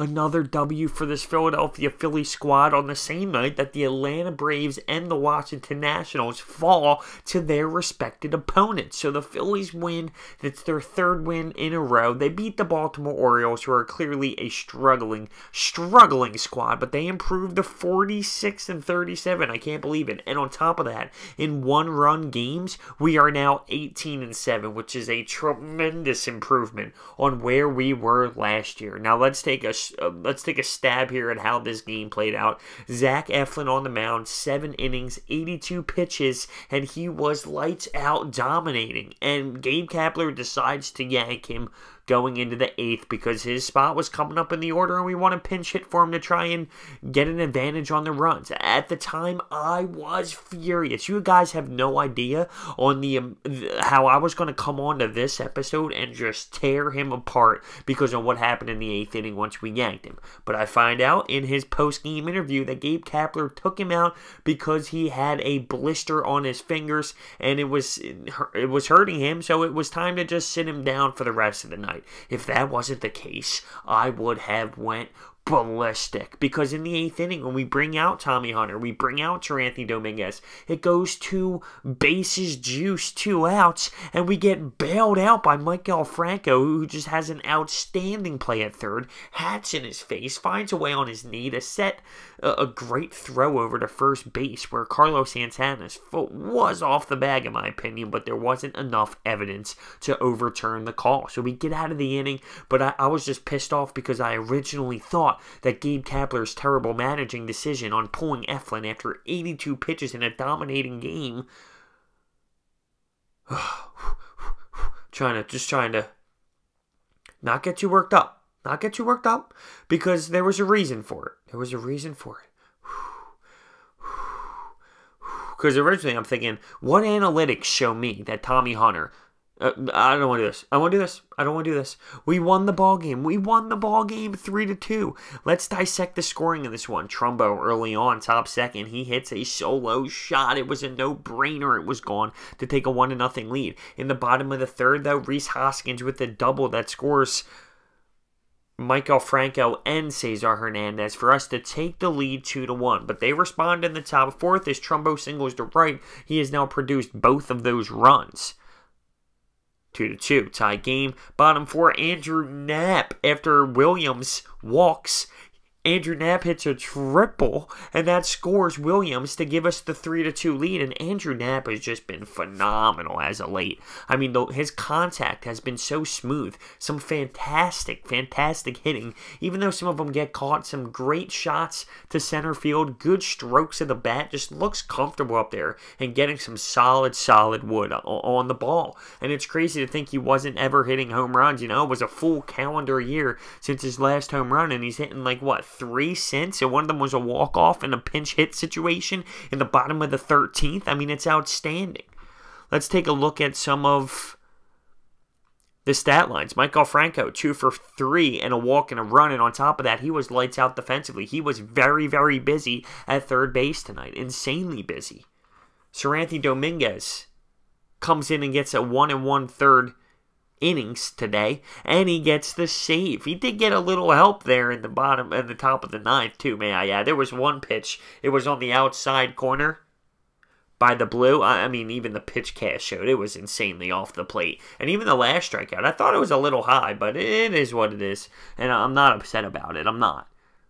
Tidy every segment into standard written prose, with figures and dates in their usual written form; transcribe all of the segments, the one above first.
Another W for this Philadelphia Phillies squad on the same night that the Atlanta Braves and the Washington Nationals fall to their respected opponents. So the Phillies win. That's their third win in a row. They beat the Baltimore Orioles, who are clearly a struggling squad, but they improved to 46-37. I can't believe it. And on top of that, in one-run games, we are now 18-7, which is a tremendous improvement on where we were last year. Now let's take a stab here at how this game played out. Zach Eflin on the mound, 7 innings, 82 pitches, and he was lights out dominating. And Gabe Kapler decides to yank him going into the 8th because his spot was coming up in the order and we want to pinch hit for him to try and get an advantage on the runs. At the time, I was furious. You guys have no idea on how I was going to come on to this episode and just tear him apart because of what happened in the 8th inning once we yanked him. But I find out in his post-game interview that Gabe Kapler took him out because he had a blister on his fingers and it was hurting him, so it was time to just sit him down for the rest of the night. If that wasn't the case, I would have went ballistic, because in the 8th inning, when we bring out Tommy Hunter, we bring out Seranthony Dominguez, it goes 2 bases juice, 2 outs, and we get bailed out by MAIKEL Franco, who just has an outstanding play at third, hats in his face, finds a way on his knee to set a great throw over to first base, where Carlos Santana's foot was off the bag in my opinion, but there wasn't enough evidence to overturn the call. So we get out of the inning, but I was just pissed off because I originally thought that Gabe Kapler's terrible managing decision on pulling Eflin after 82 pitches in a dominating game, trying to not get too worked up. Not get too worked up, because there was a reason for it. Because originally I'm thinking, what analytics show me that Tommy Hunter... I don't want to do this. I don't want to do this. We won the ball game. 3-2. Let's dissect the scoring of this one. Trumbo early on, top second. He hits a solo shot. It was a no-brainer. It was gone to take a 1-0 lead. In the bottom of the third, though, Rhys Hoskins with a double that scores MAIKEL Franco and Cesar Hernandez for us to take the lead 2-1. But they respond in the top fourth as Trumbo singles to right. He has now produced both of those runs. 2-2, tie game. Bottom 4, Andrew Knapp, after Williams walks, Andrew Knapp hits a triple, and that scores Williams to give us the 3-2 lead, and Andrew Knapp has just been phenomenal as of late. I mean, his contact has been so smooth. Some fantastic hitting, even though some of them get caught. Some great shots to center field, good strokes of the bat, just looks comfortable up there, and getting some solid wood on the ball. And it's crazy to think he wasn't ever hitting home runs. You know, it was a full calendar year since his last home run, and he's hitting like, what, 3 since, and one of them was a walk-off in a pinch hit situation in the bottom of the 13th. I mean, it's outstanding. Let's take a look at some of the stat lines. MAIKEL Franco, 2 for 3 and a walk and a run, and on top of that, he was lights out defensively. He was very busy at third base tonight. Insanely busy. Seranthony Dominguez comes in and gets a 1 1/3 innings today, and he gets the save. He did get a little help there in the bottom and the top of the 9th too, may I add. There was one pitch, it was on the outside corner by the blue. I mean, even the pitch cast showed it was insanely off the plate. And even the last strikeout, I thought it was a little high, but it is what it is, and I'm not upset about it. I'm not.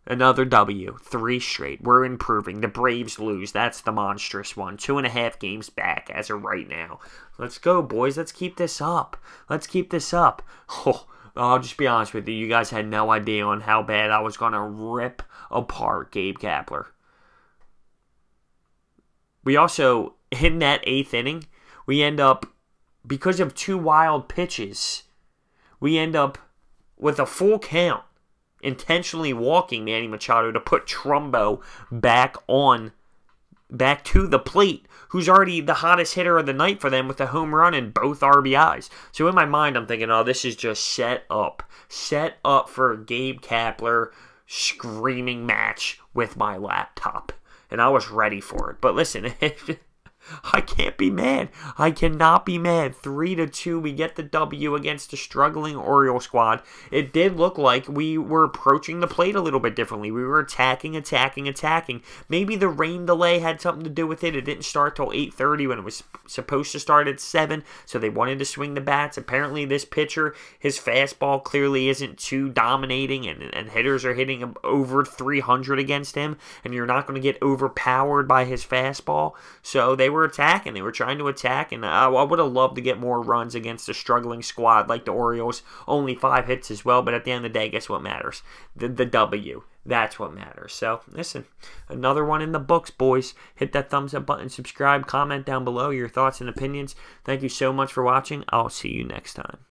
Another W, 3 straight. We're improving. The Braves lose. That's the monstrous one. 2.5 games back as of right now. Let's go, boys. Let's keep this up. Oh, I'll just be honest with you. You guys had no idea on how bad I was going to rip apart Gabe Kapler. We also, in that 8th inning, we end up, because of 2 wild pitches, we end up with a full count, intentionally walking Manny Machado to put Trumbo back to the plate, who's already the hottest hitter of the night for them with a home run and both RBIs. So in my mind, I'm thinking, oh, this is just set up for a Gabe Kapler screaming match with my laptop. And I was ready for it. But listen, I can't be mad. I cannot be mad. 3-2, we get the W against a struggling Orioles squad. It did look like we were approaching the plate a little bit differently. We were attacking. Maybe the rain delay had something to do with it. It didn't start till 8:30 when it was supposed to start at 7, so they wanted to swing the bats. Apparently, this pitcher, his fastball clearly isn't too dominating, and hitters are hitting him over 300 against him, and you're not going to get overpowered by his fastball. So they were attacking. They were trying to attack, and I would have loved to get more runs against a struggling squad like the Orioles. Only 5 hits as well, but at the end of the day, guess what matters? The W. That's what matters. So, listen, another one in the books, boys. Hit that thumbs up button, subscribe, comment down below your thoughts and opinions. Thank you so much for watching. I'll see you next time.